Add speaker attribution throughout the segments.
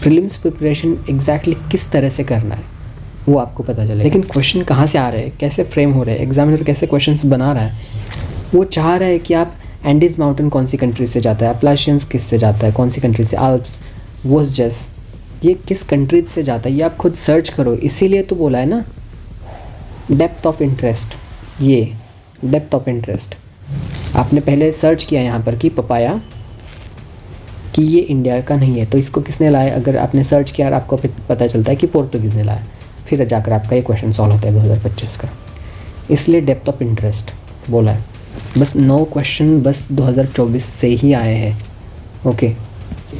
Speaker 1: Prelims preparation exactly किस तरह से करना है वो आपको पता चले, लेकिन क्वेश्चन कहाँ से आ रहे हैं, कैसे फ्रेम हो रहे हैं, एग्जामिनर कैसे क्वेश्चंस बना रहा है, वो चाह रहा है कि आप एंडीज माउंटेन कौन सी कंट्री से जाता है, अपलाशियंस किस से जाता है, कौन सी कंट्री से, आल्प्स, वोस्जस, ये किस कंट्री से जाता है, ये आप खुद सर्च करो। इसीलिए तो बोला है ना डेप्थ ऑफ इंटरेस्ट, ये डेप्थ ऑफ इंटरेस्ट। आपने पहले सर्च किया यहाँ पर कि पपाया कि ये इंडिया का नहीं है, तो इसको किसने लाया, अगर आपने सर्च किया और आपको पता चलता है कि पोर्तुगीज़ ने लाया, फिर जाकर आपका ये क्वेश्चन सॉल्व होता है 2025 का। इसलिए डेप्थ ऑफ इंटरेस्ट बोला है। बस 9 क्वेश्चन बस 2024 से ही आए हैं। ओके,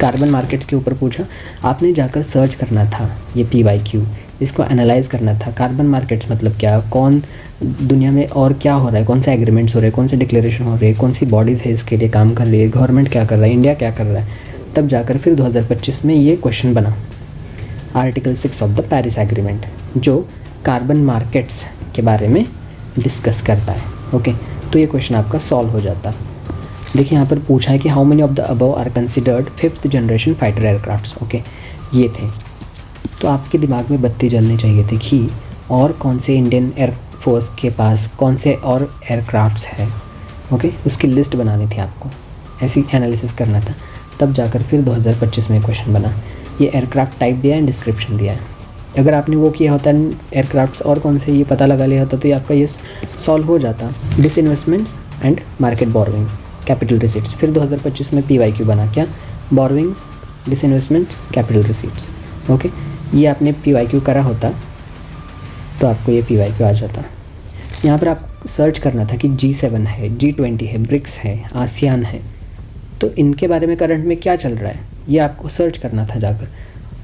Speaker 1: कार्बन मार्केट्स के ऊपर पूछा, आपने जाकर सर्च करना था ये PYQ, इसको एनालाइज करना था। कार्बन मार्केट्स मतलब क्या, कौन दुनिया में और क्या हो रहा है, कौन से एग्रीमेंट्स हो रहे हैं, कौन से डिक्लेरेशन हो रहे हैं, कौन सी बॉडीज़ है इसके लिए काम कर रही है, गवर्नमेंट क्या कर रहा है, इंडिया क्या कर रहा है। तब जाकर फिर 2025 में ये क्वेश्चन बना, article 6 of the Paris agreement, जो कार्बन मार्केट्स के बारे में डिस्कस करता है। ओके, तो ये क्वेश्चन आपका सॉल्व हो जाता। देखिए यहाँ पर पूछा है कि how many of the above are considered 5th generation fighter aircrafts. Okay, ये थे, तो आपके दिमाग में बत्ती जलनी चाहिए थी कि और कौन से इंडियन एयरफोर्स के पास कौन से और एयरक्राफ्ट्स हैं। ओके, उसकी लिस्ट बनानी थी आपको, ऐसी एनालिसिस करना था। तब जाकर फिर 2025 में क्वेश्चन बना। ये एयरक्राफ्ट टाइप दिया है, डिस्क्रिप्शन दिया है। अगर आपने वो किया होता एयरक्राफ्ट्स और कौन से ये पता लगा लिया होता तो ये आपका ये सॉल्व हो जाता। Disinvestments and market borrowings, capital receipts. फिर 2025 में PYQ बना, क्या, borrowings, disinvestments, capital receipts. Okay, ये आपने PYQ करा होता तो आपको ये PYQ आ जाता। यहाँ पर आप सर्च करना था कि G7 है, G20 है, ब्रिक्स है, आसियान है, तो इनके बारे में करंट में क्या चल रहा है ये आपको सर्च करना था जाकर।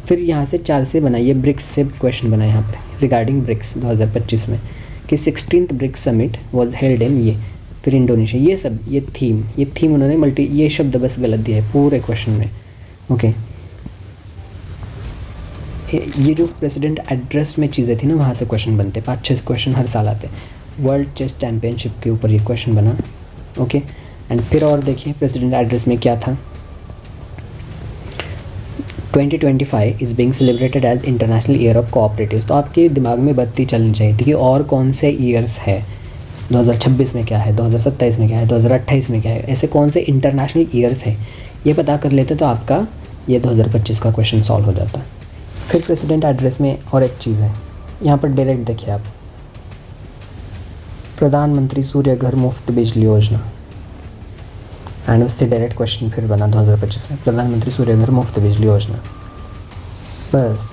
Speaker 1: फिर यहाँ से 4 से बनाइए, ब्रिक्स से क्वेश्चन बना यहाँ पर रिगार्डिंग ब्रिक्स 2025 में कि 16th BRICS summit was held in ये, फिर इंडोनेशिया, ये सब, ये थीम उन्होंने ये शब्द बस गलत दिया है पूरे क्वेश्चन में। ओके, ये जो प्रेसिडेंट एड्रेस में चीज़ें थी ना, वहाँ से क्वेश्चन बनते, 5-6 क्वेश्चन हर साल आते। वर्ल्ड चेस चैम्पियनशिप के ऊपर ये क्वेश्चन बना। ओके, एंड फिर और देखिए प्रेसिडेंट एड्रेस में क्या था, 2025 is being celebrated as international year of cooperatives. तो आपके दिमाग में बत्ती चलनी चाहिए थी कि और कौन से ईयर्स है, 2026 में क्या है, 2027 में क्या है, 2028 में क्या है, ऐसे कौन से इंटरनेशनल ईयर्स है, ये पता कर लेते तो आपका ये 2025 का क्वेश्चन सॉल्व हो जाता। फिर प्रेसिडेंट एड्रेस में और एक चीज़ है, यहाँ पर डायरेक्ट देखिए आप, प्रधानमंत्री सूर्य घर मुफ्त बिजली योजना, एंड उससे डायरेक्ट क्वेश्चन फिर बना 2025 में, प्रधानमंत्री सूर्य घर मुफ्त बिजली योजना। बस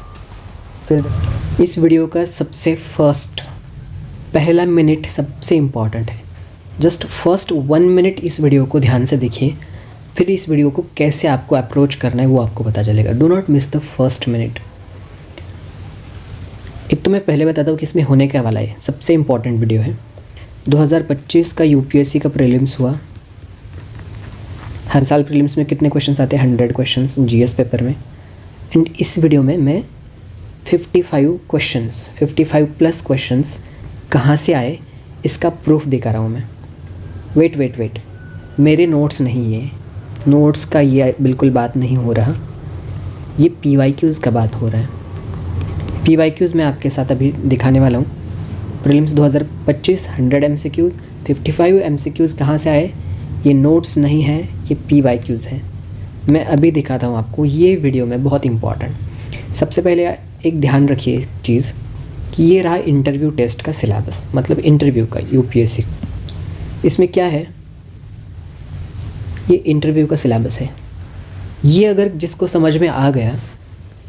Speaker 1: फिर इस वीडियो का सबसे पहला मिनट सबसे इम्पॉर्टेंट है। जस्ट फर्स्ट 1 मिनट इस वीडियो को ध्यान से देखिए, फिर इस वीडियो को कैसे आपको अप्रोच करना है वो आपको पता चलेगा। Do not miss the first minute. एक तो मैं पहले बताता हूँ कि इसमें होने क्या वाला है, सबसे इम्पॉर्टेंट वीडियो है। 2025 का UPSC का प्रीलिम्स हुआ। हर साल प्रीलिम्स में कितने क्वेश्चंस आते हैं, 100 क्वेश्चंस GS पेपर में। एंड इस वीडियो में मैं 55 प्लस क्वेश्चंस कहाँ से आए इसका प्रूफ दिखा रहा हूँ मैं। वेट, मेरे नोट्स नहीं, ये नोट्स का ये बिल्कुल बात नहीं हो रहा, ये PYQs का बात हो रहा है। PYQs मैं आपके साथ अभी दिखाने वाला हूँ। प्रीलिम्स 2025 100 MCQs, 55 MCQs कहाँ से आए, ये नोट्स नहीं है, ये PYQs है। मैं अभी दिखाता हूँ आपको, ये वीडियो में बहुत इंपॉर्टेंट। सबसे पहले एक ध्यान रखिए इस चीज़ कि ये रहा इंटरव्यू टेस्ट का सिलेबस, मतलब इंटरव्यू का UPSC। इसमें क्या है, ये इंटरव्यू का सिलेबस है। ये अगर जिसको समझ में आ गया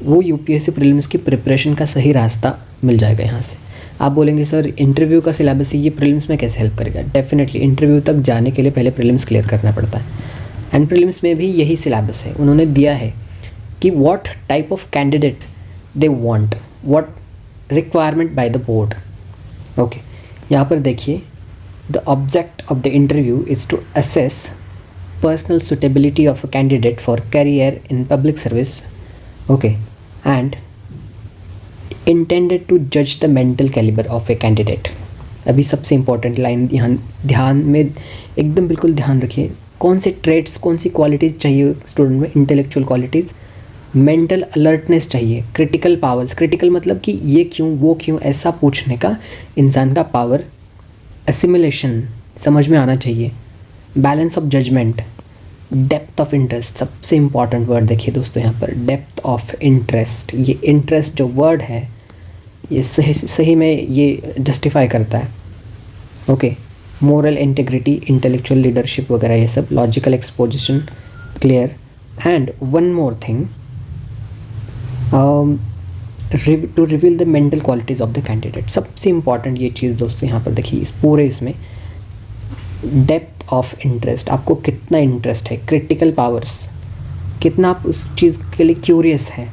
Speaker 1: वो UPSC प्रीलिम्स की प्रिपरेशन का सही रास्ता मिल जाएगा। यहाँ से आप बोलेंगे सर इंटरव्यू का सिलेबस है, ये प्रीलिम्स में कैसे हेल्प करेगा। डेफिनेटली इंटरव्यू तक जाने के लिए पहले प्रीलिम्स क्लियर करना पड़ता है, एंड प्रीलिम्स में भी यही सिलेबस है। उन्होंने दिया है कि what type of candidate they want, what requirement by the board. Okay, यहाँ पर देखिए, the object of the interview is to assess personal suitability of a candidate for career in public service. Okay, and intended to जज the mental calibre of a candidate. अभी सबसे important line ध्यान में एकदम बिल्कुल ध्यान रखिए, कौन से ट्रेड्स, कौन सी क्वालिटीज़ चाहिए स्टूडेंट में, इंटेलेक्चुअल क्वालिटीज़, मेंटल अलर्टनेस चाहिए, क्रिटिकल पावर्स, क्रिटिकल मतलब कि ये क्यों वो क्यों ऐसा पूछने का इंसान का पावर, एसिमिलेशन समझ में आना चाहिए, balance of judgement, depth of interest, सबसे इम्पॉर्टेंट वर्ड देखिए दोस्तों यहाँ पर, डेप्थ ऑफ इंटरेस्ट। ये इंटरेस्ट जो वर्ड है ये सही में ये जस्टिफाई करता है। Okay, moral integrity, intellectual leadership वगैरह ये सब, logical exposition, clear, and one more thing, to reveal the mental qualities of the candidate. सबसे इम्पॉर्टेंट ये चीज़ दोस्तों यहाँ पर देखिए, इस पूरे इसमें डेप्थ ऑफ इंटरेस्ट, आपको कितना इंटरेस्ट है, क्रिटिकल पावर्स, कितना आप उस चीज़ के लिए क्यूरियस हैं।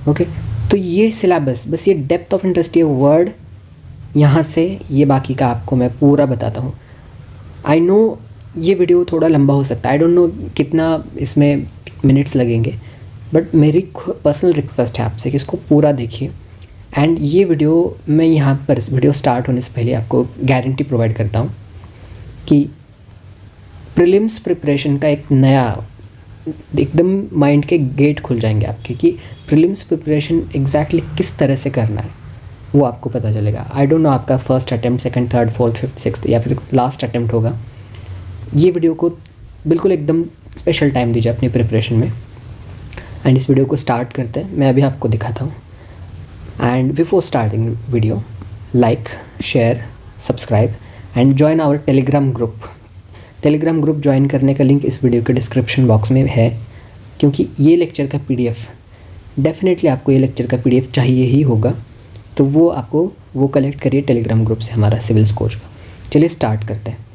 Speaker 1: ओके, तो ये सिलेबस, बस ये डेप्थ ऑफ इंटरेस्ट, ये वर्ड यहाँ से ये बाकी का आपको मैं पूरा बताता हूँ। आई नो ये वीडियो थोड़ा लंबा हो सकता है, आई डोंट नो कितना इसमें मिनट्स लगेंगे, बट मेरी पर्सनल रिक्वेस्ट है आपसे कि इसको पूरा देखिए। एंड ये वीडियो मैं यहाँ पर वीडियो स्टार्ट होने से पहले आपको गारंटी प्रोवाइड करता हूँ कि प्रीलिम्स प्रिपरेशन का एक नया एकदम माइंड के गेट खुल जाएंगे आपके, कि प्रीलिम्स प्रिपरेशन एग्जैक्टली किस तरह से करना है वो आपको पता चलेगा। आई डोंट नो आपका first attempt, second, third, fourth, fifth, sixth या फिर लास्ट अटैम्प्ट होगा। ये वीडियो को बिल्कुल एकदम स्पेशल टाइम दीजिए अपनी प्रिपरेशन में। एंड इस वीडियो को स्टार्ट करते हैं, मैं अभी आपको दिखाता हूँ। And before starting video, like, share, subscribe and join our Telegram group. Telegram group join करने का लिंक इस वीडियो के डिस्क्रिप्शन बॉक्स में है, क्योंकि ये लेक्चर का PDF डेफिनेटली आपको ये लेक्चर का PDF चाहिए ही होगा, तो वो आपको वो कलेक्ट करिए टेलीग्राम ग्रुप से, हमारा सिविल कोच का। चलिए स्टार्ट करते हैं।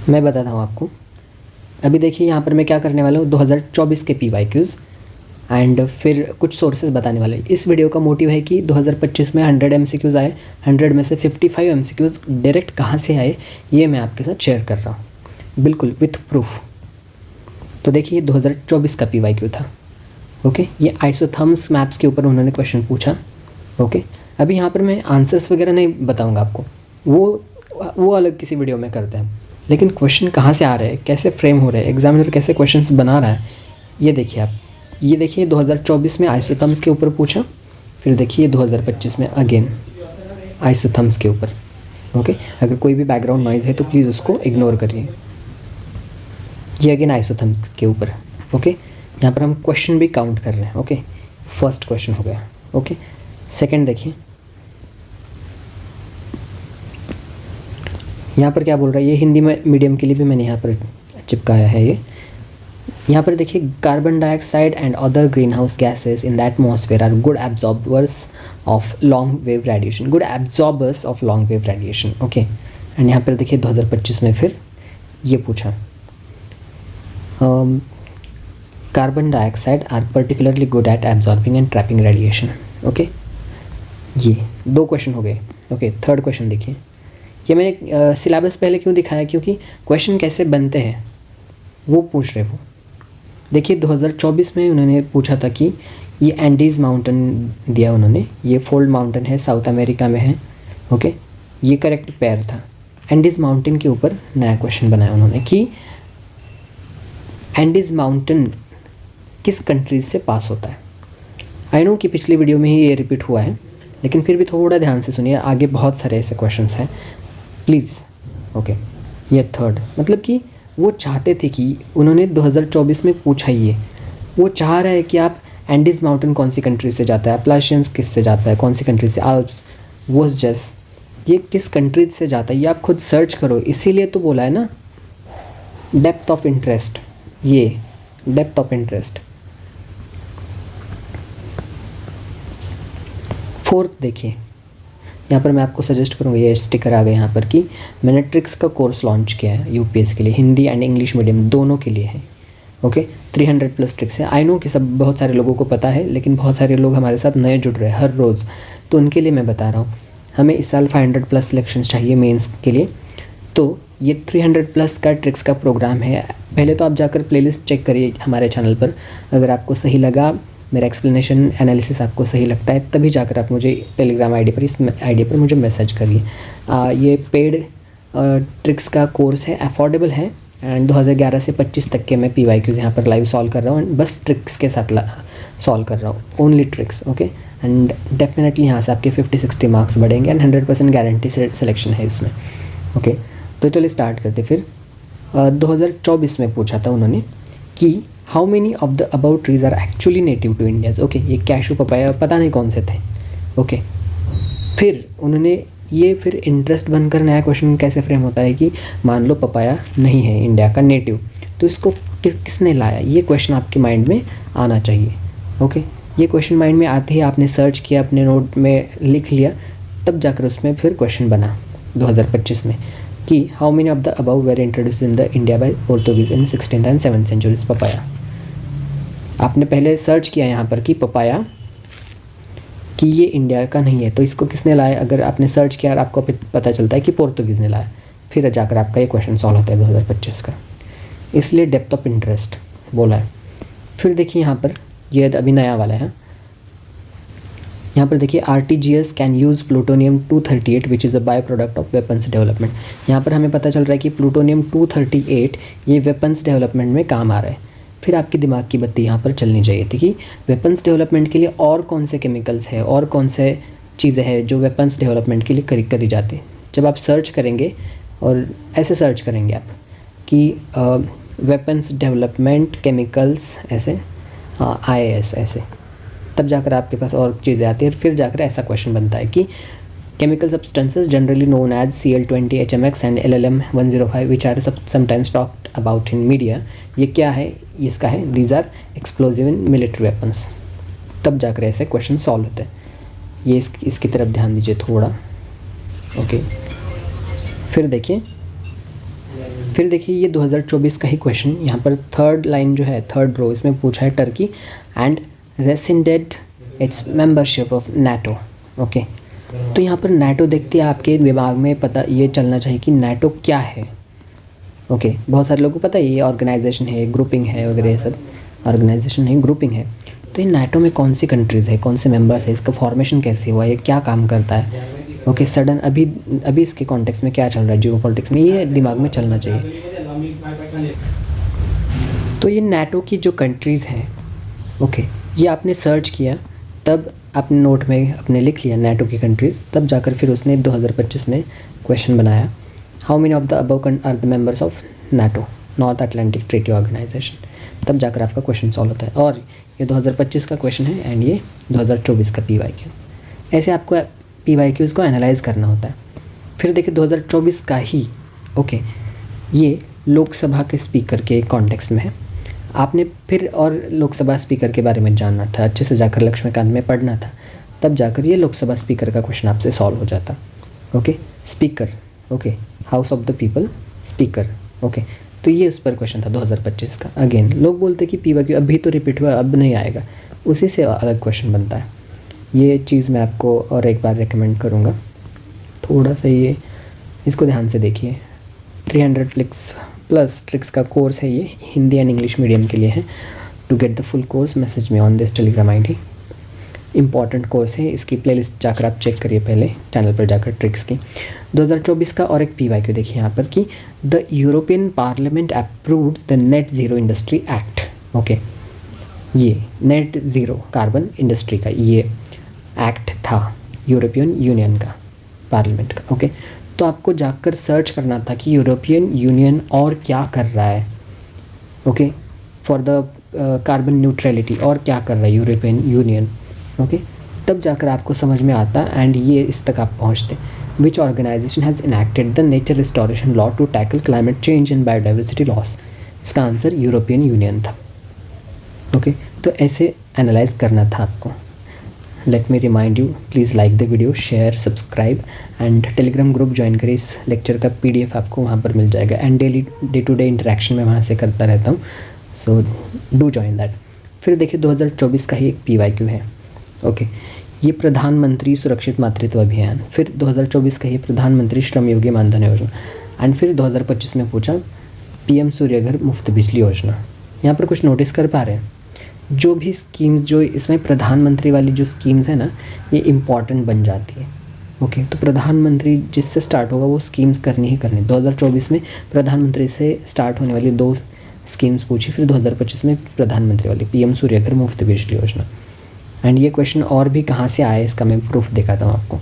Speaker 1: मैं बताता हूँ आपको। अभी देखिए यहाँ पर मैं क्या करने वाला हूँ, 2024 के PYQs एंड फिर कुछ सोर्सेज बताने वाले। इस वीडियो का मोटिव है कि 2025 में 100 MCQs आए, 100 में से 55 MCQs डायरेक्ट कहाँ से आए ये मैं आपके साथ शेयर कर रहा हूँ, बिल्कुल विथ प्रूफ। तो देखिए 2024 का PYQ था। ओके, ये आइसोथर्म्स मैप्स के ऊपर उन्होंने क्वेश्चन पूछा। ओके, अभी यहाँ पर मैं आंसर्स वगैरह नहीं बताऊँगा आपको, वो अलग किसी वीडियो में करते हैं। लेकिन क्वेश्चन कहाँ से आ रहे हैं, कैसे फ्रेम हो रहे हैं, एग्जामिनर कैसे क्वेश्चंस बना रहा है, ये देखिए आप। ये देखिए 2024 में आइसोथर्म्स के ऊपर पूछा, फिर देखिए 2025 में अगेन आइसोथर्म्स के ऊपर। ओके, अगर कोई भी बैकग्राउंड नॉइज़ है तो प्लीज़ उसको इग्नोर करिए। ये अगेन आइसोथर्म्स के ऊपर। ओके, यहाँ पर हम क्वेश्चन भी काउंट कर रहे हैं। ओके, फर्स्ट क्वेश्चन हो गया। ओके, सेकंड देखिए यहाँ पर क्या बोल रहा है, ये हिंदी में मीडियम के लिए भी मैंने यहाँ पर चिपकाया है। ये यहाँ पर देखिए, carbon dioxide and other green house gases in the atmosphere are good absorbers of long wave radiation, good absorbers of long wave radiation. Okay, and यहाँ पर देखिए 2025 में फिर ये पूछा, carbon dioxide are particularly good at absorbing and trapping radiation. Okay, ये दो question हो गए। ओके, थर्ड क्वेश्चन देखिए। ये मैंने सिलेबस पहले क्यों दिखाया, क्योंकि क्वेश्चन कैसे बनते हैं वो पूछ रहे वो। देखिए 2024 में उन्होंने पूछा था कि ये एंडीज़ माउंटेन दिया उन्होंने, ये फोल्ड माउंटेन है, साउथ अमेरिका में है। ओके, ये करेक्ट पेयर था। एंडीज़ माउंटेन के ऊपर नया क्वेश्चन बनाया उन्होंने कि एंडीज़ माउंटेन किस कंट्रीज से पास होता है। आई नो कि पिछली वीडियो में ही ये रिपीट हुआ है, लेकिन फिर भी थोड़ा ध्यान से सुनिए, आगे बहुत सारे ऐसे क्वेश्चंस हैं प्लीज़। ओके, ये थर्ड, मतलब कि वो चाहते थे कि उन्होंने 2024 में पूछा, ये वो चाह रहा है कि आप एंडीज़ माउंटेन कौन सी कंट्री से जाता है, अपलाशियंस किस से जाता है, कौन सी कंट्री से, आल्प्स, वोस्जस, ये किस कंट्री से जाता है, ये आप खुद सर्च करो। इसीलिए तो बोला है ना डेप्थ ऑफ इंटरेस्ट, ये डेप्थ ऑफ इंटरेस्ट। फोर्थ देखिए, यहाँ पर मैं आपको सजेस्ट करूँगा, ये स्टिकर आ गया यहाँ पर कि मैंने ट्रिक्स का कोर्स लॉन्च किया है UPSC के लिए, हिंदी एंड इंग्लिश मीडियम दोनों के लिए है। ओके, 300+ ट्रिक्स है। आई नो कि सब बहुत सारे लोगों को पता है, लेकिन बहुत सारे लोग हमारे साथ नए जुड़ रहे हैं हर रोज़, तो उनके लिए मैं बता रहा हूँ। हमें इस साल 500+ सिलेक्शंस चाहिए मेंस के लिए, तो ये 300+ का ट्रिक्स का प्रोग्राम है। पहले तो आप जाकर प्लेलिस्ट चेक करिए हमारे चैनल पर, अगर आपको सही लगा, मेरा एक्सप्लेनेशन एनालिसिस आपको सही लगता है, तभी जाकर आप मुझे टेलीग्राम आईडी पर, इस आईडी पर मुझे मैसेज करिए। ये पेड ट्रिक्स का कोर्स है, अफोर्डेबल है, एंड 2011 से 25 तक के मैं PYQs यहाँ पर लाइव सॉल्व कर रहा हूँ, बस ट्रिक्स के साथ सॉल्व कर रहा हूँ, only tricks. Okay, and definitely यहाँ से आपके 50-60 मार्क्स बढ़ेंगे एंड 100% गारंटी सिलेक्शन है इसमें। ओके, तो चलिए स्टार्ट करते। फिर 2024 में पूछा था उन्होंने कि how many of the above trees are actually native to India's. Okay, ये कैशू पपाया पता नहीं कौन से थे। ओके, फिर उन्होंने ये फिर इंटरेस्ट बनकर नया क्वेश्चन कैसे फ्रेम होता है कि मान लो पपाया नहीं है इंडिया का नेटिव, तो इसको किसने लाया, ये क्वेश्चन आपके माइंड में आना चाहिए। ओके, ये क्वेश्चन माइंड में आते ही आपने सर्च किया, अपने नोट में लिख लिया, तब जाकर उसमें फिर क्वेश्चन बना 2025 में कि how many of the above were introduce in the India by Portuguese in 16th and 7th centuries. Papaya आपने पहले सर्च किया यहाँ पर कि पपाया कि ये इंडिया का नहीं है, तो इसको किसने लाया। अगर आपने सर्च किया और आपको पता चलता है कि पोर्तुगीज़ ने लाया, फिर जाकर आपका ये क्वेश्चन सॉल्व होता है 2025 का। इसलिए डेप्थ ऑफ इंटरेस्ट बोला है। फिर देखिए यहाँ पर ये अभी नया वाला है, यहाँ पर देखिए RTGS can use plutonium 238 which is a by product of weapons development. यहाँ पर हमें पता चल रहा है कि प्लूटोनियम 238 ये वेपन्स डेवलपमेंट में काम आ रहा है। फिर आपके दिमाग की बत्ती यहाँ पर चलनी चाहिए थी कि वेपन्स डेवलपमेंट के लिए और कौन से केमिकल्स है और कौन से चीज़ें हैं जो वेपन्स डेवलपमेंट के लिए करी जाती है। जब आप सर्च करेंगे और ऐसे सर्च करेंगे आप कि वेपन्स डेवलपमेंट केमिकल्स ऐसे IAS ऐसे, तब जाकर आपके पास और चीज़ें आती हैं। फिर जाकर ऐसा क्वेश्चन बनता है कि chemical substances generally known as CL20 HMX and LLM105 which are sometimes talked about in media, ये क्या है, इसका है these are explosive in military weapons. तब जाकर ऐसे क्वेश्चन सॉल्व होते हैं। ये इसकी तरफ ध्यान दीजिए थोड़ा। ओके, फिर देखिए ये 2024 का ही क्वेश्चन, यहाँ पर थर्ड लाइन जो है, थर्ड रो, इसमें पूछा है Turkey and rescinded its membership of NATO। Okay, तो यहाँ पर NATO देखते हैं आपके दिमाग में पता ये चलना चाहिए कि NATO क्या है। ओके, बहुत सारे लोगों को पता है ये ऑर्गेनाइजेशन है, ग्रुपिंग है वगैरह, ये सब ऑर्गेनाइजेशन है, ग्रुपिंग है। तो ये NATO में कौन सी कंट्रीज़ है, कौन से मेंबर्स है, इसका फॉर्मेशन कैसे हुआ, ये क्या काम करता है। ओके, सडन अभी इसके कॉन्टेक्स्ट में क्या चल रहा है जियो पॉलिटिक्स में, ये दिमाग में चलना चाहिए। तो ये NATO की जो कंट्रीज़ हैं, ओके, ये आपने सर्च किया, तब आपने नोट में अपने लिख लिया NATO की कंट्रीज़, तब जाकर फिर उसने 2025 में क्वेश्चन बनाया how many of the above are the members of NATO North Atlantic Treaty Organization. तब जाकर आपका क्वेश्चन सॉल्व होता है। और ये 2025 का क्वेश्चन है एंड ये 2024 का PYQ। ऐसे आपको PYQs को एनालाइज करना होता है। फिर देखिए 2024 का ही, ओके, ये लोकसभा के स्पीकर के कॉन्टेक्स्ट में है। आपने फिर और लोकसभा स्पीकर के बारे में जानना था, अच्छे से जाकर लक्ष्मीकांत में पढ़ना था, तब जाकर ये लोकसभा स्पीकर का क्वेश्चन आपसे सॉल्व हो जाता। Okay, speaker, okay, house of the people speaker. Okay, तो ये उस पर क्वेश्चन था 2025 का। अगेन लोग बोलते कि PYQ अभी तो रिपीट हुआ, अब नहीं आएगा, उसी से अलग क्वेश्चन बनता है। ये चीज़ मैं आपको और एक बार रिकमेंड करूँगा, थोड़ा सा ये इसको ध्यान से देखिए। 300 प्लस ट्रिक्स का कोर्स है ये, हिंदी एंड इंग्लिश मीडियम के लिए है। To get the full course message me on this Telegram ID। Important course है, इसकी प्लेलिस्ट जाकर आप चेक करिए पहले चैनल पर जाकर ट्रिक्स की। 2024 का और एक PYQ देखिए यहाँ पर कि the European parliament approved the net zero industry act. Okay, ये नेट ज़ीरो कार्बन इंडस्ट्री का ये एक्ट था यूरोपियन यूनियन का, पार्लियामेंट का। ओके, तो आपको जाकर सर्च करना था कि यूरोपियन यूनियन और क्या कर रहा है। Okay, for the carbon neutrality और क्या कर रहा है यूरोपियन यूनियन। ओके, तब जाकर आपको समझ में आता एंड ये इस तक आप पहुँचते। Which organisation has enacted the nature restoration law to tackle climate change and biodiversity loss. इसका आंसर यूरोपियन यूनियन था। ओके, तो ऐसे एनालाइज करना था आपको। Let me remind you, please like the video, share, subscribe and Telegram group join करें। इस lecture का PDF आपको वहाँ पर मिल जाएगा and daily day to day interaction में वहाँ से करता रहता हूँ, सो डू ज्वाइन दैट। फिर देखिए 2024 का ही एक PYQ है। ओके, ये प्रधानमंत्री सुरक्षित मातृत्व अभियान। फिर 2024 का ये प्रधानमंत्री श्रम योगी मानधन योजना। एंड फिर 2025 में पूछा PM सूर्यघर मुफ्त बिजली योजना। यहाँ पर कुछ नोटिस कर पा रहे हैं, जो भी स्कीम्स जो इसमें प्रधानमंत्री वाली जो स्कीम्स है ना, ये इम्पॉर्टेंट बन जाती है। ओके, तो प्रधानमंत्री जिससे स्टार्ट होगा वो स्कीम्स करनी ही करनी। 2024 में प्रधानमंत्री से स्टार्ट होने वाली 2 स्कीम्स पूछी, फिर 2025 में प्रधानमंत्री वाली पीएम सूर्यघर मुफ्त बिजली योजना। एंड ये क्वेश्चन और भी कहाँ से आया इसका मैं प्रूफ दिखाता हूँ आपको।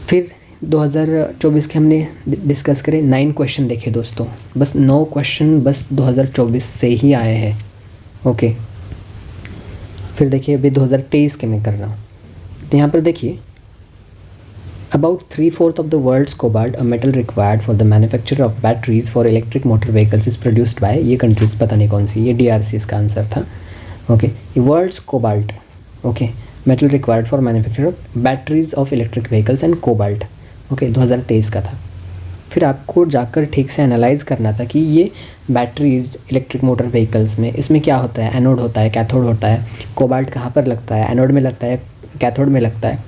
Speaker 1: फिर 2024 के हमने डिस्कस करे 9 क्वेश्चन देखे दोस्तों, बस 9 क्वेश्चन बस 2024 से ही आए हैं। ओके, फिर देखिए अभी 2023 के मैं कर रहा हूँ, तो यहाँ पर देखिए about 3/4 of the world's cobalt, a metal required for the manufacture of batteries for electric motor vehicles is produced by, ये कंट्रीज पता नहीं कौन सी, ये DRC इसका आंसर था। Okay, world's cobalt, okay, metal required for manufacture of batteries of electric vehicles and cobalt, okay, 2023 का था। फिर आपको जाकर ठीक से एनालाइज करना था कि ये बैटरीज इलेक्ट्रिक मोटर व्हीकल्स में इसमें क्या होता है, एनोड होता है, कैथोड होता है, कोबाल्ट कहाँ पर लगता है, एनोड में लगता है, कैथोड में लगता है,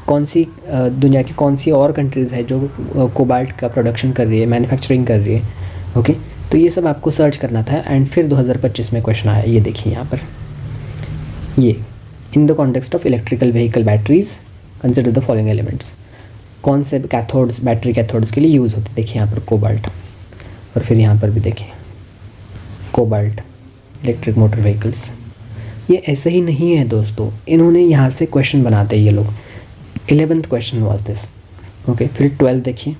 Speaker 1: कौन सी दुनिया की कौन सी और कंट्रीज़ है जो कोबाल्ट का प्रोडक्शन कर रही है, मैन्युफैक्चरिंग कर रही है। ओके, तो ये सब आपको सर्च करना था। एंड फिर 2025 में क्वेश्चन आया, ये देखिए यहाँ पर, ये in the context of electrical vehicle batteries consider the following elements, कौन से कैथोड्स बैटरी कैथोड्स के लिए यूज़ होते, देखिए यहाँ पर कोबाल्ट, और फिर यहाँ पर भी देखिए कोबाल्ट इलेक्ट्रिक मोटर व्हीकल्स। ये ऐसे ही नहीं है दोस्तों, इन्होंने यहाँ से क्वेश्चन बनाते हैं ये लोग। 11th question was this. Okay, फिर 12 देखिए,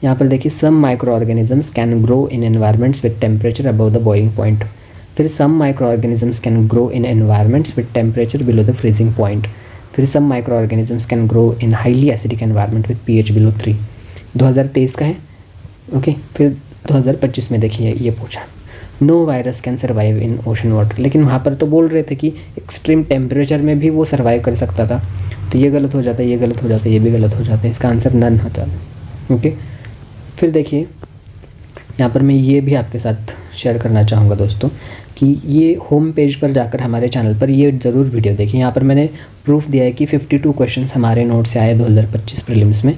Speaker 1: यहाँ पर देखिए some micro organisms can grow in environments with temperature above the boiling point, फिर some micro organisms can grow in environments with temperature below the freezing point, फिर some micro organisms can grow in highly acidic environment with pH below 3। 2023 का है। Okay, फिर 2025 में देखिए ये पूछा, no virus can survive in ocean water, लेकिन वहाँ पर तो बोल रहे थे कि एक्सट्रीम टेम्परेचर में भी वो सर्वाइव कर सकता था, तो ये गलत हो जाता है, ये गलत हो जाता है, ये भी गलत हो जाता है, इसका आंसर नन होता है। ओके, फिर देखिए यहाँ पर मैं ये भी आपके साथ शेयर करना चाहूँगा दोस्तों कि ये होम पेज पर जाकर हमारे चैनल पर ये ज़रूर वीडियो देखिए। यहाँ पर मैंने प्रूफ दिया है कि 52 क्वेश्चंस हमारे नोट से आए 2025 प्रीलिम्स में।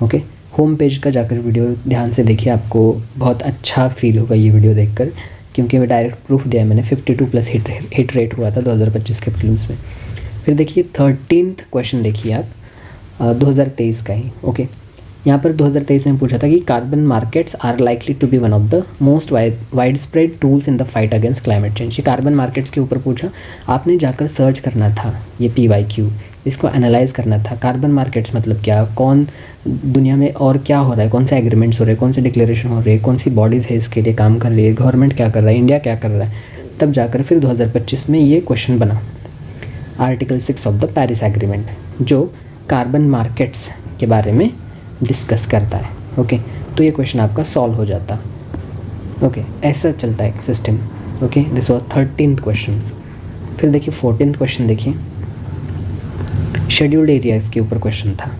Speaker 1: ओके, होम पेज का जाकर वीडियो ध्यान से देखिए, आपको बहुत अच्छा फील होगा ये वीडियो देखकर, क्योंकि मैं डायरेक्ट प्रूफ दिया है मैंने, 52+ हिट रेट हुआ था 2025 के प्रीलिम्स में। फिर देखिए 13th क्वेश्चन देखिए आप, 2023 का ही। ओके, यहाँ पर 2023 में पूछा था कि carbon markets are likely to be one of the most wide spread tools in the fight against climate change. ये कार्बन मार्केट्स के ऊपर पूछा, आपने जाकर सर्च करना था, ये PYQ, इसको एनालाइज करना था। कार्बन मार्केट्स मतलब क्या, कौन दुनिया में और क्या हो रहा है, कौन से एग्रीमेंट्स हो रहे हैं, कौन से डिक्लेरेशन हो रहे हैं, कौन सी बॉडीज़ है इसके लिए काम कर रही है, गवर्नमेंट क्या कर रहा है, इंडिया क्या कर रहा है, तब जाकर फिर 2025 में ये क्वेश्चन बना। Article 6 of the Paris agreement जो कार्बन मार्केट्स के बारे में डिस्कस करता है। ओके, तो ये क्वेश्चन आपका सॉल्व हो जाता। ओके, ऐसा चलता है system. Okay, this was 13th question. फिर देखिए 14th क्वेश्चन देखिए, शेड्यूल्ड एरियाज़ के ऊपर क्वेश्चन था।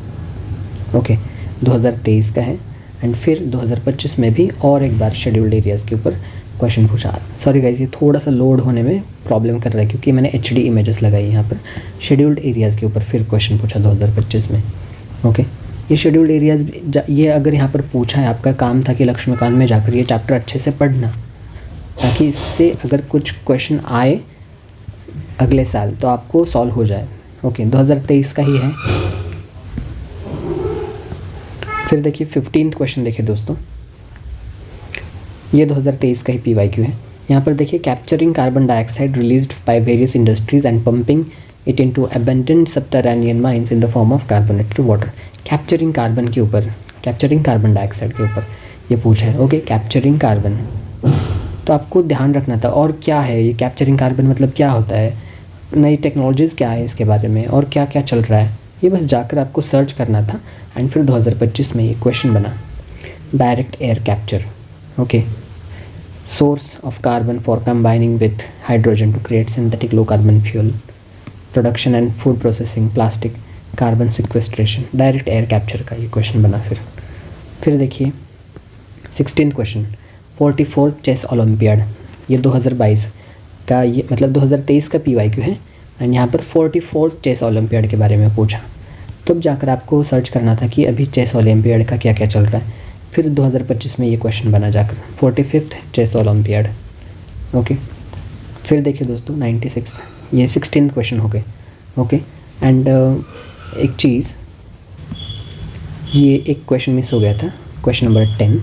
Speaker 1: ओके, 2023 का है। एंड फिर 2025 में भी और एक बार शेड्यूल्ड एरियाज़ के ऊपर क्वेश्चन पूछा। सॉरी गाइज, ये थोड़ा सा लोड होने में प्रॉब्लम कर रहा है क्योंकि मैंने HD इमेजेस लगाई यहाँ पर। शेड्यूल्ड एरियाज़ के ऊपर फिर क्वेश्चन पूछा 2025 में। ओके, ये शेड्यूल्ड एरियाज़, ये अगर यहाँ पर पूछा है, आपका काम था कि लक्ष्मीकांत में जाकर ये चैप्टर अच्छे से पढ़ना, ताकि इससे अगर कुछ क्वेश्चन आए अगले साल तो आपको सॉल्व हो जाए। ओके, 2023 का ही है। फिर देखिए 15th क्वेश्चन देखिए दोस्तों, ये 2023 का ही PYQ है। यहाँ पर देखिए, capturing carbon dioxide released by various industries and pumping it into abundant subterranean mines in the form of carbonated water. Capturing carbon के ऊपर, कैप्चरिंग कार्बन डाइऑक्साइड के ऊपर ये पूछा है। ओके, कैप्चरिंग कार्बन, तो आपको ध्यान रखना था। और क्या है ये कैप्चरिंग कार्बन, मतलब क्या होता है, नई टेक्नोलॉजीज़ क्या है इसके बारे में, और क्या क्या चल रहा है, ये बस जाकर आपको सर्च करना था। एंड फिर 2025 में ये क्वेश्चन बना, direct air capture. Okay, source of carbon for combining with hydrogen to create synthetic low carbon fuel, production and food processing, plastic, carbon sequestration, direct air capture का ये क्वेश्चन बना। फिर देखिए 16th question, 44th chess olympiad, ये 2022 का, ये मतलब 2023 का PYQ है। एंड यहाँ पर 44th चेस ओलंपियाड के बारे में पूछा, तब जाकर आपको सर्च करना था कि अभी चेस ओलंपियाड का क्या क्या चल रहा है। फिर 2025 में ये क्वेश्चन बना जाकर 45th चेस ओलंपियाड। ओके, फिर देखिए दोस्तों 96, ये 16th क्वेश्चन हो गए। ओके, एंड एक चीज़, ये एक क्वेश्चन मिस हो गया था, क्वेश्चन नंबर 10।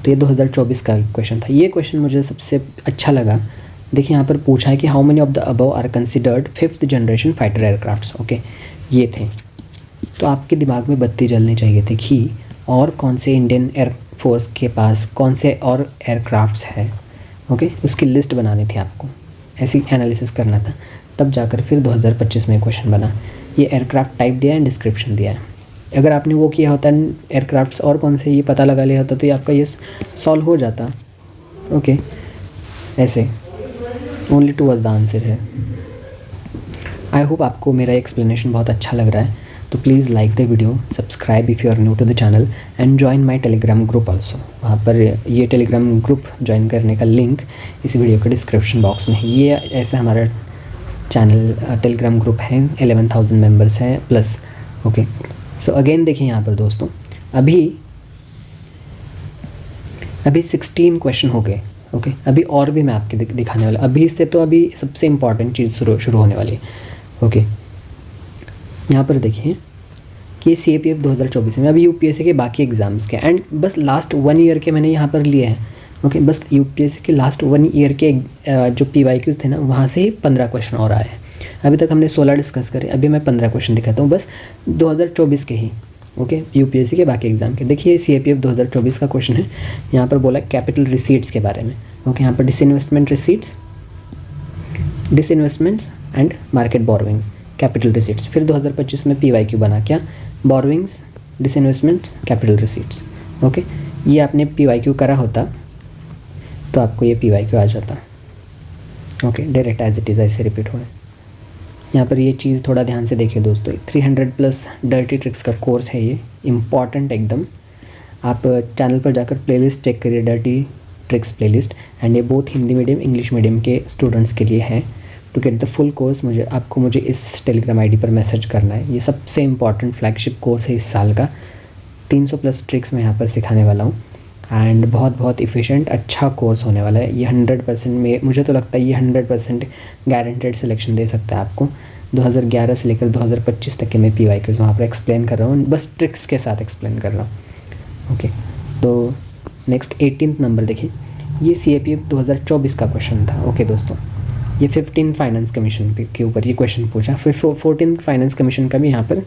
Speaker 1: तो ये 2024 का क्वेश्चन था। ये क्वेश्चन मुझे सबसे अच्छा लगा। देखिए यहाँ पर पूछा है कि how many of the above are considered 5th generation fighter aircrafts. Okay, ये थे। तो आपके दिमाग में बत्ती जलनी चाहिए थी कि और कौन से इंडियन एयरफोर्स के पास कौन से और एयरक्राफ्ट्स है। ओके, उसकी लिस्ट बनानी थी आपको, ऐसी एनालिसिस करना था, तब जाकर फिर 2025 में क्वेश्चन बना। ये एयरक्राफ्ट टाइप दिया है, डिस्क्रिप्शन दिया है। अगर आपने वो किया होता एयरक्राफ्ट्स और कौन से ये पता लगा लिया होता तो ये आपका ये सॉल्व हो जाता। ओके, ऐसे ओनली 2 वाज द आंसर है। आई होप आपको मेरा एक्सप्लेनेशन बहुत अच्छा लग रहा है। तो please like the video, subscribe if you are new to the channel and join my Telegram group also. वहाँ पर ये टेलीग्राम ग्रुप ज्वाइन करने का लिंक इस वीडियो के डिस्क्रिप्शन बॉक्स में है। ये ऐसा हमारा चैनल टेलीग्राम ग्रुप है, 11,000 मेम्बर्स हैं प्लस। ओके, सो अगेन देखिए यहाँ पर दोस्तों, अभी 16 क्वेश्चन हो गए। ओके, अभी और भी मैं आपके दिखाने वाला, अभी से तो अभी सबसे इम्पॉर्टेंट चीज़ शुरू होने वाली है। ओके, यहाँ पर देखिए कि CAPF 2024 में अभी UPSC के बाकी एग्ज़ाम्स के एंड बस लास्ट 1 ईयर के मैंने यहाँ पर लिए हैं। ओके, बस UPSC के लास्ट 1 ईयर के जो PYQs थे ना, वहाँ से ही 15 क्वेश्चन और आए हैं। अभी तक हमने 16 डिस्कस करे, अभी मैं 15 क्वेश्चन दिखाता हूँ बस 2024 के ही। ओके, UPSC के बाकी एग्जाम के। देखिए CAPF 2024 का क्वेश्चन है, यहाँ पर बोला कैपिटल रिसीट्स के बारे में। ओके, यहाँ पर disinvestment receipts, disinvestments and market borrowings, capital receipts. फिर 2025 में PYQ बना क्या, borrowings, disinvestment, capital receipts. Okay, ये आपने PYQ करा होता तो आपको ये PYQ आ जाता। Okay, direct as it is ऐसे रिपीट हो। यहाँ पर ये चीज़ थोड़ा ध्यान से देखिए दोस्तों, 300+ डर्टी ट्रिक्स का कोर्स है ये, इम्पॉर्टेंट एकदम। आप चैनल पर जाकर प्लेलिस्ट चेक करिए, डर्टी ट्रिक्स प्लेलिस्ट, एंड ये both Hindi medium English medium के स्टूडेंट्स के लिए है। To get the full course मुझे इस टेलीग्राम ID पर मैसेज करना है। ये सबसे इम्पॉर्टेंट फ्लैगशिप कोर्स है इस साल का। 300+ ट्रिक्स मैं यहाँ पर सिखाने वाला हूँ एंड बहुत इफ़िशेंट अच्छा कोर्स होने वाला है ये। 100% में मुझे तो लगता है ये 100% गारंटेड सिलेक्शन दे सकता है आपको। 2011 से लेकर 2025 तक के मैं PYQs वहाँ पर एक्सप्लेन कर रहा हूँ, बस ट्रिक्स के साथ एक्सप्लेन कर रहा हूँ। ओके, तो नेक्स्ट 18th नंबर देखिए, ये CAPF 2024 का क्वेश्चन था। ओके दोस्तों, ये 15 फाइनेंस कमीशन के ऊपर ये क्वेश्चन पूछा। फिर 14th फाइनेंस कमीशन का भी यहाँ पर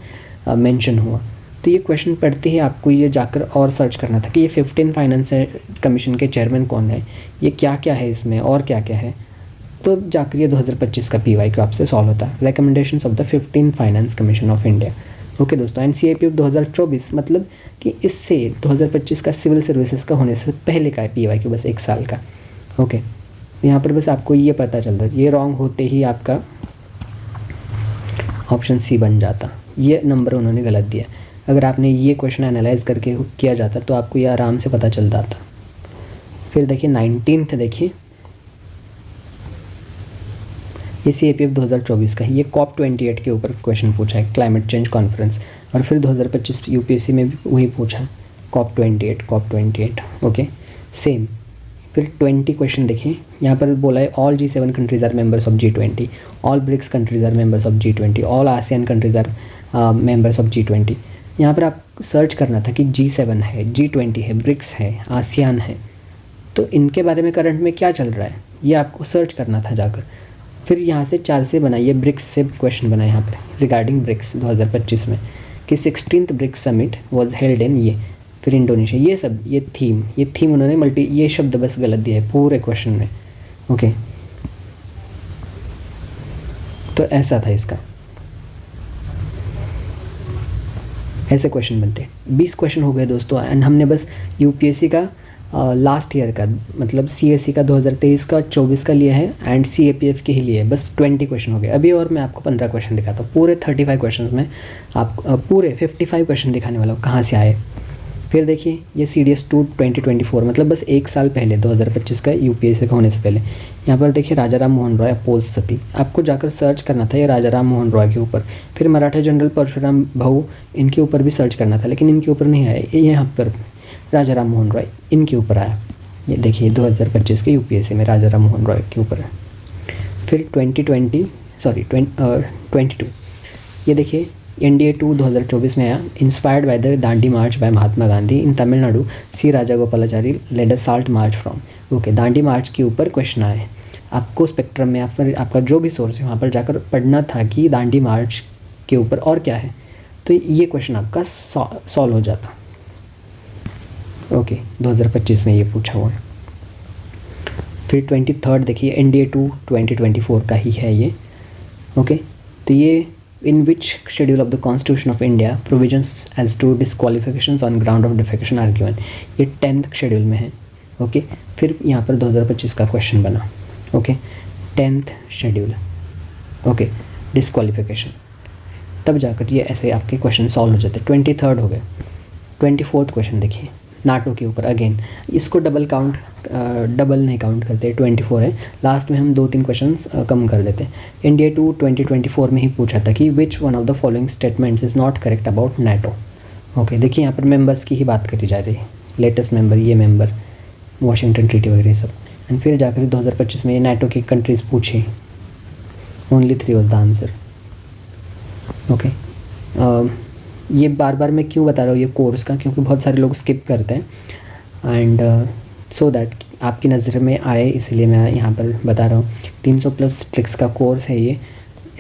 Speaker 1: मेंशन हुआ। तो ये क्वेश्चन पढ़ते ही आपको ये जाकर और सर्च करना था कि ये 15 फाइनेंस कमीशन के चेयरमैन कौन है, ये क्या क्या है इसमें और क्या क्या है। तो जाकर ये 2025 का PYQ आपसे सॉल्व होता है, recommendations of the 15 finance commission of India. Okay दोस्तों, एंड CAPF 2024 मतलब कि इससे 2025 का सिविल सर्विसेज का होने से पहले का है PYQ, बस 1 साल का। ओके, यहाँ पर बस आपको ये पता चल रहा है, ये रॉन्ग होते ही आपका ऑप्शन C बन जाता। ये नंबर उन्होंने गलत दिया। अगर आपने ये क्वेश्चन एनालाइज करके किया जाता तो आपको ये आराम से पता चल जाता। फिर देखिए 19th, देखिए ये CAPF 2024 का है, ये COP28 के ऊपर क्वेश्चन पूछा है, क्लाइमेट चेंज कॉन्फ्रेंस। और फिर 2025 UPSC में भी वही पूछा, COP28। Okay, same. फिर 20 क्वेश्चन देखिए, यहाँ पर बोला है all G7 countries are members of G20, all BRICS countries are members of G20, all ASEAN countries are members of G20। यहाँ पर आप सर्च करना था कि G7 है, G20 है, ब्रिक्स है, ASEAN है, तो इनके बारे में करंट में क्या चल रहा है ये आपको सर्च करना था जाकर। फिर यहाँ से 4 से बनाइए, ब्रिक्स से क्वेश्चन बनाए यहाँ पर रिगार्डिंग ब्रिक्स 2025 में कि 16th BRICS summit was held in ये, फिर इंडोनेशिया, ये सब ये थीम उन्होंने ये शब्द बस गलत दिया है पूरे क्वेश्चन में। ओके, तो ऐसा था इसका, ऐसे क्वेश्चन बनते हैं। 20 क्वेश्चन हो गए दोस्तों, एंड हमने बस UPSC का लास्ट ईयर का मतलब CSE का 2023 का 24 का लिया है एंड CAPF के ही लिए बस 20 क्वेश्चन हो गए। अभी और मैं आपको 15 क्वेश्चन दिखाता हूँ, पूरे 35 क्वेश्चन में आप पूरे 55 क्वेश्चन दिखाने वाला हूँ कहाँ से आए। फिर देखिए ये CDS2 2024 मतलब बस 1 साल पहले 2025 का UPSC का होने से पहले। यहाँ पर देखिए राजा राम मोहन रॉय अपोज सती, आपको जाकर सर्च करना था ये राजा राम मोहन रॉय के ऊपर। फिर मराठा जनरल परशुराम भाऊ, इनके ऊपर भी सर्च करना था लेकिन इनके ऊपर नहीं आया, ये यहाँ पर राजा राम मोहन रॉय इनके ऊपर आया। ये देखिए 2025 के UPSC में राजा राम मोहन रॉय के ऊपर है। फिर 22 ये देखिए NDA 2 2024 में आया, inspired by the Dandi march by Mahatma Gandhi in Tamil Nadu, C Rajagopalachari led a salt march from. Okay, Dandi march के ऊपर क्वेश्चन आए, आपको स्पेक्ट्रम में या फिर आपका जो भी सोर्स है वहाँ पर जाकर पढ़ना था कि दांडी मार्च के ऊपर और क्या है, तो ये क्वेश्चन आपका सॉल्व हो जाता। ओके, 2025 में ये पूछा हुआ है। फिर 23rd देखिए, NDA 2 2024 का ही है ये। ओके, तो ये in which schedule of the constitution of India provisions as to disqualifications on ground of defection are given, ये 10th शेड्यूल में है। ओके, फिर यहाँ पर 2025 का क्वेश्चन बना। Okay, 10th schedule, okay, disqualification, तब जाकर ये ऐसे आपके क्वेश्चन सॉल्व हो जाते। 23rd हो गए। 24th क्वेश्चन देखिए, नाटो के ऊपर, अगेन इसको डबल नहीं काउंट करते, 24 है, लास्ट में हम 2-3 क्वेश्चंस कम कर देते हैं। NDA 2 2024 में ही पूछा था कि which one of the following statements is not correct about NATO. Okay, देखिए यहाँ पर मेंबर्स की ही बात करी जा रही है, लेटेस्ट मेंबर, ये मेंबर, वाशिंगटन ट्रीटी वगैरह सब। एंड फिर जाकर 2025 में ये नाटो की कंट्रीज़ पूछी, only 3 was the answer. Okay, ये बार बार मैं क्यों बता रहा हूँ ये कोर्स का, क्योंकि बहुत सारे लोग स्किप करते हैं एंड सो दैट आपकी नज़र में आए, इसलिए मैं यहाँ पर बता रहा हूँ। 300+ ट्रिक्स का कोर्स है ये,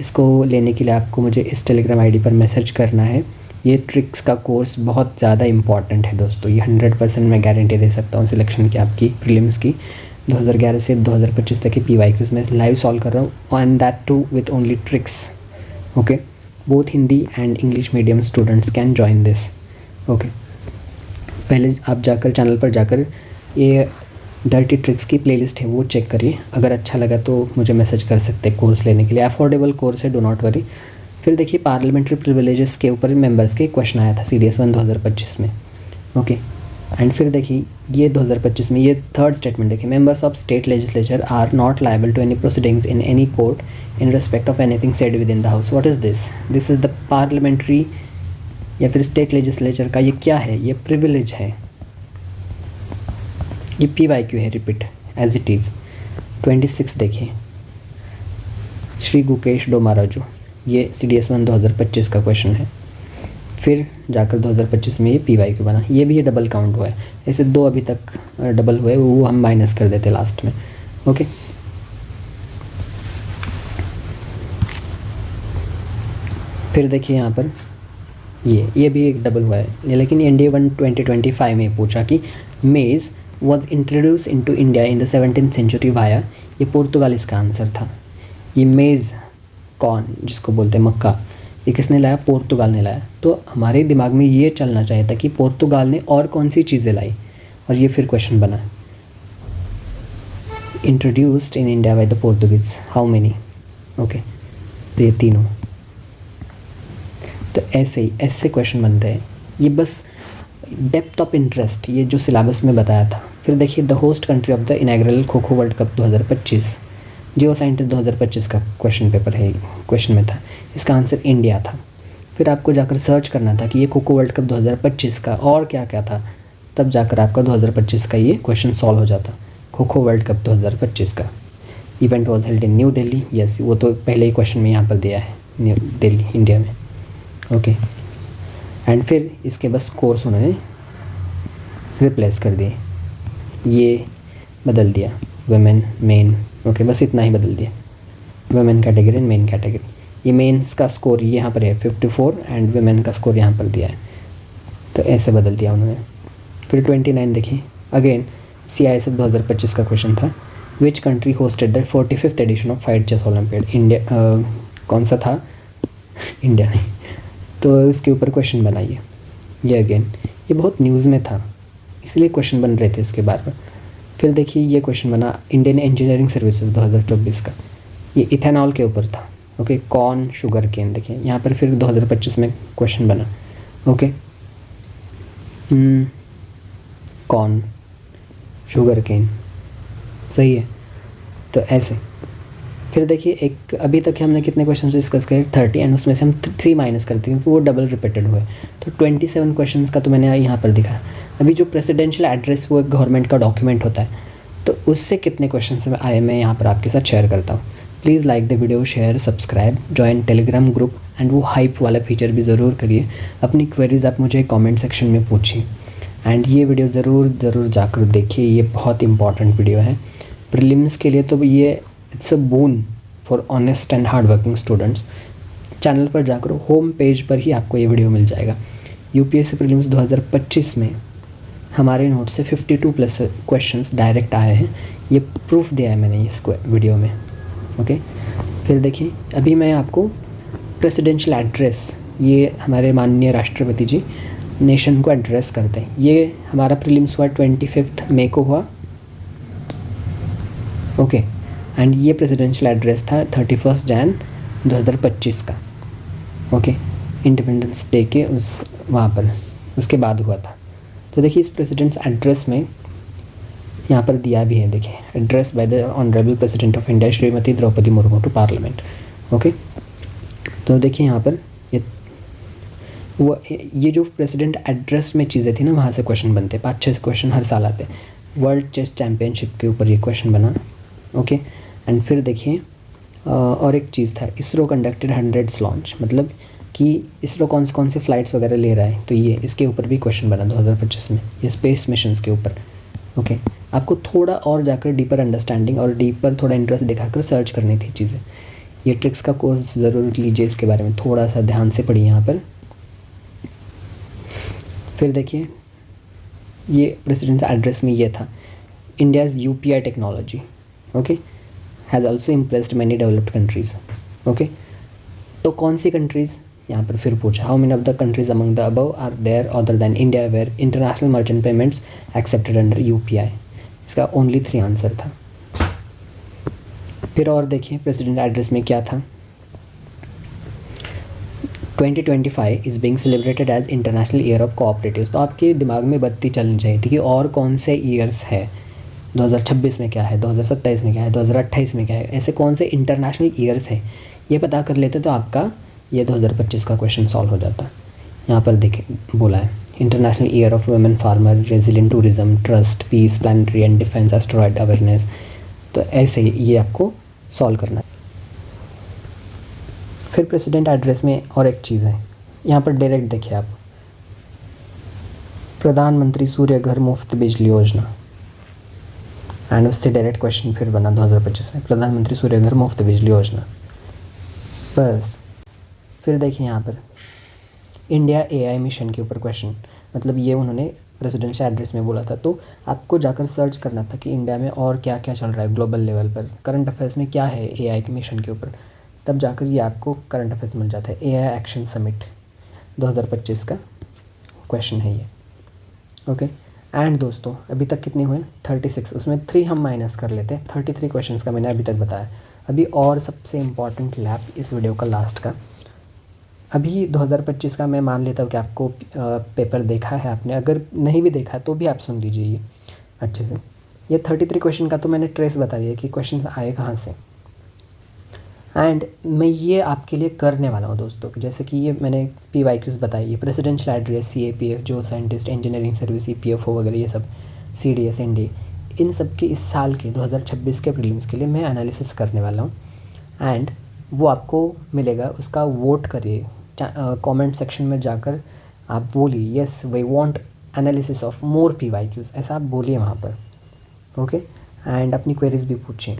Speaker 1: इसको लेने के लिए आपको मुझे इस टेलीग्राम आईडी पर मैसेज करना है। ये ट्रिक्स का कोर्स बहुत ज़्यादा इंपॉर्टेंट है दोस्तों, ये 100% मैं गारंटी दे सकता हूँ सिलेक्शन की, आपकी प्रीलिम्स की। 2011 से 2025 तक की PYQs में लाइव सॉल्व कर रहा हूँ, and that too with only tricks. Okay, both Hindi and English medium students can join this. Okay, पहले आप जाकर चैनल पर जाकर ये डर्टी ट्रिक्स की प्लेलिस्ट है वो चेक करिए, अगर अच्छा लगा तो मुझे मैसेज कर सकते हैं कोर्स लेने के लिए। अफोर्डेबल कोर्स है, डो नॉट वरी। फिर देखिए, पार्लियामेंट्री प्रिविलेजेस के ऊपर मेंबर्स के क्वेश्चन आया था CDS 1 2025 में। ओके, एंड फिर देखिए ये 2025 में ये 3rd स्टेटमेंट देखिए, members of state legislature are not liable to any proceedings in any court in respect of anything said within the house. What is this? This is the parliamentary या फिर state legislature का ये क्या है? ये privilege है, ये PYQ है, रिपीट एज इट इज़। 26 देखिए, श्री गुकेश डोमाराजू, ये CDS 1 2025 का क्वेश्चन है। फिर जाकर 2025 में ये PYQ बना, ये भी ये डबल काउंट हुआ है, ऐसे 2 अभी तक डबल हुए, वो हम माइनस कर देते लास्ट में। ओके, फिर देखिए यहाँ पर ये भी एक डबल हुआ है, लेकिन NDA 1 2025 में पूछा कि maize was introduce into India in the 17th century via, ये पुर्तगाल इसका आंसर था। ये मेज़ कॉर्न जिसको बोलते हैं मक्का, ये किसने लाया? पुर्तगाल ने लाया। तो हमारे दिमाग में ये चलना चाहिए था कि पुर्तगाल ने और कौन सी चीज़ें लाई, और ये फिर क्वेश्चन बना, introduced in India by the Portuguese, how many? Okay, तो ये तीनों। तो ऐसे क्वेश्चन बनते हैं, ये बस डेप्थ ऑफ इंटरेस्ट, ये जो सिलेबस में बताया था। फिर देखिए, the host country of the inaugural kho-kho world cup 2025, geo scientist 2025 का क्वेश्चन पेपर है, क्वेश्चन में था, इसका आंसर इंडिया था। फिर आपको जाकर सर्च करना था कि ये खो-खो वर्ल्ड कप 2025 का और क्या क्या था, तब जाकर आपका 2025 का ये क्वेश्चन सॉल्व हो जाता। खो-खो वर्ल्ड कप 2025 का event was held in new Delhi, yes, वो तो पहले ही क्वेश्चन में यहाँ पर दिया है, न्यू दिल्ली इंडिया में। ओके, एंड फिर इसके बस कोर्स उन्होंने रिप्लेस कर दिए, ये बदल दिया, वुमेन मेन। ओके, बस इतना ही बदल दिया, women category and main category. ये मेंस का स्कोर यहाँ पर है 54 एंड वुमेन का स्कोर यहाँ पर दिया है, तो ऐसे बदल दिया उन्होंने। फिर 29 देखिए, अगेन CISF 2025 का क्वेश्चन था, which country hosted the 45th edition of FIDE chess olympiad? India, कौन सा था? इंडिया नहीं, तो इसके ऊपर क्वेश्चन बनाइए। ये अगेन ये बहुत न्यूज़ में था, इसलिए क्वेश्चन बन रहे थे इसके बारे में। फिर देखिए ये क्वेश्चन बना इंडियन इंजीनियरिंग सर्विसेज 2024 का, ये इथेनॉल के ऊपर था। ओके, कॉर्न शुगर केन देखिए यहाँ पर फिर 2025 में क्वेश्चन बना। ओके, कॉर्न शुगर केन, सही है। तो ऐसे फिर देखिए, एक अभी तक हमने कितने क्वेश्चन डिस्कस किए? 30, एंड उसमें से हम 3 माइनस करते हैं क्योंकि वो डबल रिपीटेड हुए, तो 27 क्वेश्चंस का तो मैंने यहाँ पर दिखा। अभी जो प्रेसिडेंशियल एड्रेस वो एक गवर्नमेंट का डॉक्यूमेंट होता है, तो उससे कितने क्वेश्चन आए मैं यहाँ पर आपके साथ शेयर करता हूँ। Please like the video, share, subscribe, join Telegram group and वो हाइप वाला फीचर भी ज़रूर करिए। अपनी क्वेरीज आप मुझे कमेंट सेक्शन में पूछिए एंड ये वीडियो ज़रूर जाकर देखिए, ये बहुत इंपॉर्टेंट वीडियो है प्रीलिम्स के लिए। तो ये it's a boon for honest and hard working students. Channel पर जाकर होम पेज पर ही आपको ये वीडियो मिल जाएगा। यूपीएससी प्रीलिम्स 2025 में हमारे नोट से 52+ क्वेश्चंस डायरेक्ट आए हैं, ये प्रूफ दिया है मैंने इस वीडियो में। ओके, फिर देखिए अभी मैं आपको प्रेसिडेंशियल एड्रेस, ये हमारे माननीय राष्ट्रपति जी नेशन को एड्रेस करते हैं। ये हमारा प्रीलिम्स हुआ 25 मई को हुआ। ओके, एंड ये प्रेसिडेंशियल एड्रेस था 31 जनवरी 2025 का। ओके, इंडिपेंडेंस डे के वहाँ पर उसके बाद हुआ था। तो देखिए इस प्रेसिडेंट्स एड्रेस में यहाँ पर दिया भी है, देखिए address by the honourable president of India Shrimati Draupadi Murmu to parliament. Okay, तो देखिए यहाँ पर ये जो प्रेसिडेंट एड्रेस में चीज़ें थी ना, वहाँ से क्वेश्चन बनते, 5-6 क्वेश्चन हर साल आते। वर्ल्ड चेस चैम्पियनशिप के ऊपर ये क्वेश्चन बना। ओके, एंड फिर देखिए और एक चीज़ था, इसरो कंडक्टेड 100 लॉन्च, मतलब कि इसरो कौन से फ्लाइट्स वगैरह ले रहा है, तो ये इसके ऊपर भी क्वेश्चन बना 2025 में, ये स्पेस मिशंस के ऊपर। ओके, आपको थोड़ा और जाकर डीपर अंडरस्टैंडिंग और डीपर थोड़ा इंटरेस्ट दिखाकर सर्च करनी थी चीज़ें। ये ट्रिक्स का कोर्स ज़रूर लीजिए, इसके बारे में थोड़ा सा ध्यान से पढ़िए यहाँ पर। फिर देखिए ये प्रेसिडेंट एड्रेस में ये था, India's UPI technology okay has also impressed many developed countries. Okay, तो कौन सी कंट्रीज़ यहाँ पर फिर पूछा, how many of the countries among the above are there other than India where international merchant payments accepted under UPI. इसका only 3 answer था। फिर और देखिए प्रेसिडेंट एड्रेस में क्या था, 2025 is being celebrated as international year of cooperatives. तो आपके दिमाग में बत्ती चलनी चाहिए थी कि और कौन से ईयर्स है, 2026 में क्या है, 2027 में क्या है, 2028 में क्या है, ऐसे कौन से इंटरनेशनल ईयर्स है, ये पता कर लेते तो आपका ये 2025 का क्वेश्चन सॉल्व हो जाता। यहाँ पर देखिए बोला है international year of women farmer, resilient tourism, trust, peace, planetary and defence, asteroid awareness. तो ऐसे ही ये आपको सॉल्व करना है। फिर प्रेसिडेंट एड्रेस में और एक चीज़ है, यहाँ पर डायरेक्ट देखिए आप, प्रधानमंत्री सूर्य घर मुफ्त बिजली योजना, एंड उससे डायरेक्ट क्वेश्चन फिर बना 2025 में, प्रधानमंत्री सूर्य घर मुफ्त बिजली योजना। बस फिर देखिए यहाँ पर इंडिया एआई मिशन के ऊपर क्वेश्चन, मतलब ये उन्होंने प्रेसिडेंशियल एड्रेस में बोला था। तो आपको जाकर सर्च करना था कि इंडिया में और क्या क्या चल रहा है ग्लोबल लेवल पर, करंट अफेयर्स में क्या है एआई के मिशन के ऊपर, तब जाकर ये आपको करंट अफेयर्स मिल जाता है। एआई एक्शन समिट 2025 का क्वेश्चन है ये। ओके, एंड दोस्तों अभी तक कितने हुए, 36, उसमें 3 हम माइनस कर लेते हैं, 33 क्वेश्चंस का मैंने अभी तक बताया। अभी और सबसे इम्पॉर्टेंट लैप इस वीडियो का लास्ट का, अभी 2025 का मैं मान लेता हूँ कि आपको पेपर देखा है आपने, अगर नहीं भी देखा तो भी आप सुन लीजिए ये अच्छे से। ये 33 क्वेश्चन का तो मैंने ट्रेस बता दिया कि क्वेश्चन आए कहाँ से, एंड मैं ये आपके लिए करने वाला हूँ दोस्तों। जैसे कि ये मैंने PYQs बताई, ये प्रेसिडेंशियल एड्रेस, CAPF, जो साइंटिस्ट, इंजीनियरिंग सर्विस, EPFO वगैरह, ये सब CDS, ND, इन सब के इस साल के 2026 के प्रीलिम्स के लिए मैं एनालिसिस करने वाला हूँ, एंड वो आपको मिलेगा। उसका वोट करिए कमेंट सेक्शन में जाकर, आप बोलिए yes we want analysis of more PYQs, ऐसा आप बोलिए वहाँ पर। ओके, एंड अपनी क्वेरीज भी पूछें।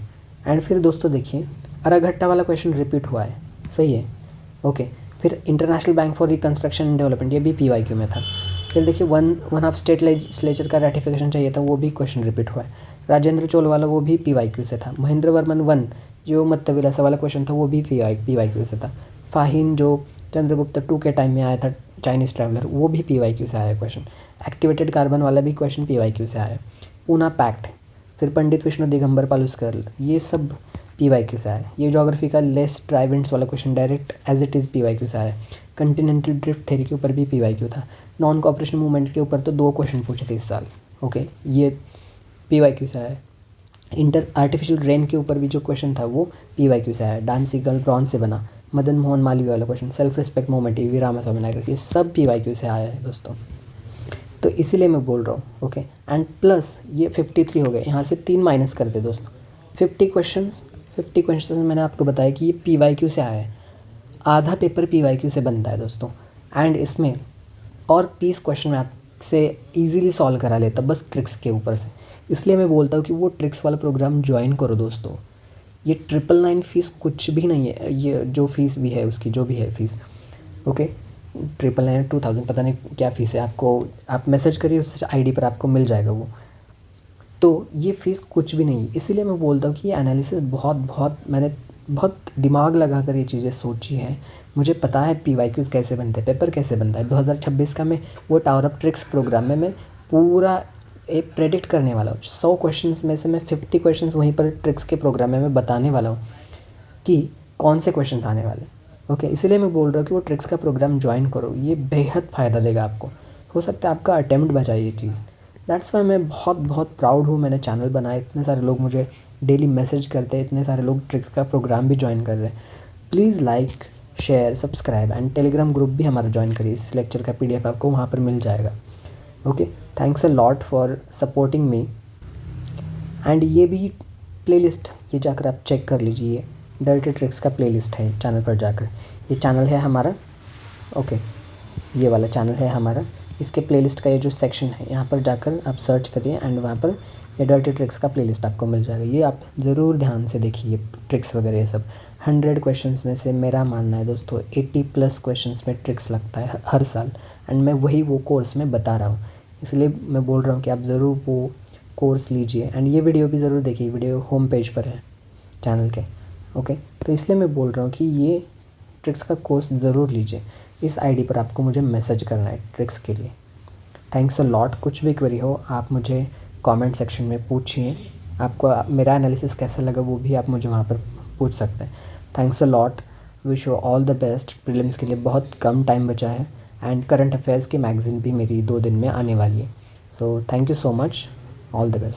Speaker 1: एंड फिर दोस्तों देखिए अराघट्टा वाला क्वेश्चन रिपीट हुआ है, सही है। ओके, फिर international bank for reconstruction and development, ये भी PYQ में था। फिर देखिए वन ऑफ स्टेट लेजिस्लेचर का रेटिफिकेशन चाहिए था, वो भी क्वेश्चन रिपीट हुआ है। राजेंद्र चोल वाला वो भी PYQ से था। महेंद्र वर्मन 1 जो मत्स्य विलासा वाला क्वेश्चन था वो भी PYQ से था। फाहिन जो चंद्रगुप्त 2 के टाइम में आया था, चाइनीज़ ट्रैवलर, वो भी PYQ से आया क्वेश्चन। एक्टिवेटेड कार्बन वाला भी क्वेश्चन PYQ से आया। पूना पैक्ट, फिर पंडित विष्णु दिगंबर पालुस्कर, ये सब PYQ से आया। ये ज्योग्राफी का लेस ड्राइवेंट्स वाला question direct as it is PYQ से आया। कंटिनेंटल ड्रिफ्ट थ्योरी के ऊपर भी PYQ था। नॉन कॉपरेशन मूवमेंट के ऊपर तो 2 क्वेश्चन पूछे थे इस साल। ओके, ये PYQ से आया। आर्टिफिशियल रेन के ऊपर भी जो क्वेश्चन था वो PYQ से आया। डांस सिग्नल ब्रॉन्ज से बना। मदन मोहन मालवीय वाला question, self respect movement, EV Ramaswamy Naidu, ये सब PYQ से आया है दोस्तों। तो इसीलिए मैं बोल रहा हूँ। ओके, एंड प्लस ये 53 हो गए, यहाँ से 3 माइनस कर दे दोस्तों। 50 क्वेश्चन मैंने आपको बताया कि ये PYQ से आया है। आधा पेपर PYQ से बनता है दोस्तों, एंड इसमें और 30 क्वेश्चन मैं आपसे ईजीली सॉल्व करा लेता बस ट्रिक्स के ऊपर से। इसलिए मैं बोलता हूँ कि वो ट्रिक्स वाला प्रोग्राम ज्वाइन करो दोस्तों। ये 999 फ़ीस कुछ भी नहीं है, ये जो फ़ीस भी है उसकी जो भी है फ़ीस, ओके 999 2000 पता नहीं क्या फ़ीस है, आपको आप मैसेज करिए उस ID पर आपको मिल जाएगा वो। तो ये फ़ीस कुछ भी नहीं, इसीलिए मैं बोलता हूँ कि ये एनालिसिस मैंने बहुत दिमाग लगा कर ये चीज़ें सोची हैं। मुझे पता है PYQs कैसे बनते हैं, पेपर कैसे बनता है। 2026 का मैं वो टावर ऑफ ट्रिक्स प्रोग्राम में मैं पूरा एक प्रेडिक्ट करने वाला हूँ। 100 क्वेश्चंस में से मैं 50 क्वेश्चंस वहीं पर ट्रिक्स के प्रोग्राम में मैं बताने वाला हूँ कि कौन से क्वेश्चंस आने वाले। ओके, इसीलिए मैं बोल रहा हूँ कि वो ट्रिक्स का प्रोग्राम ज्वाइन करो, ये बेहद फ़ायदा देगा आपको। हो सकता है आपका अटेम्प्ट बचाए ये चीज़। दैट्स वाई मैं बहुत प्राउड हूँ, मैंने चैनल बनाया, इतने सारे लोग मुझे डेली मैसेज करते हैं, इतने सारे लोग ट्रिक्स का प्रोग्राम भी ज्वाइन कर रहे हैं। Please like, share, subscribe and Telegram group भी हमारा ज्वाइन करिए। इस लेक्चर का PDF आपको वहाँ पर मिल जाएगा। Okay, thanks a lot for supporting me. And ये भी प्लेलिस्ट ये जाकर आप चेक कर लीजिए, डर्टी ट्रिक्स का प्लेलिस्ट है चैनल पर जाकर। ये चैनल है हमारा, ओके ये वाला चैनल है हमारा। इसके प्लेलिस्ट का ये जो सेक्शन है यहाँ पर जाकर आप सर्च करिए एंड वहाँ पर ये डर्टी ट्रिक्स का प्लेलिस्ट आपको मिल जाएगा। ये आप ज़रूर ध्यान से देखिए, ट्रिक्स वगैरह ये सब। 100 क्वेश्चंस में से मेरा मानना है दोस्तों 80+ क्वेश्चंस में ट्रिक्स लगता है हर साल, एंड मैं वो कोर्स में बता रहा हूँ। इसलिए मैं बोल रहा हूँ कि आप ज़रूर वो कोर्स लीजिए एंड ये वीडियो भी ज़रूर देखिए, वीडियो होम पेज पर है चैनल के। ओके, तो इसलिए मैं बोल रहा हूँ कि ये ट्रिक्स का कोर्स ज़रूर लीजिए। इस ID पर आपको मुझे मैसेज करना है ट्रिक्स के लिए। Thanks a lot. कुछ भी क्वेरी हो आप मुझे कमेंट सेक्शन में पूछिए। आपको मेरा एनालिसिस कैसा लगा वो भी आप मुझे वहाँ पर पूछ सकते हैं। Thanks a lot, wish you all the best. Prelims के लिए बहुत कम टाइम बचा है एंड करंट अफेयर्स की मैगज़ीन भी मेरी 2 दिन में आने वाली है। So thank you so much, all the best.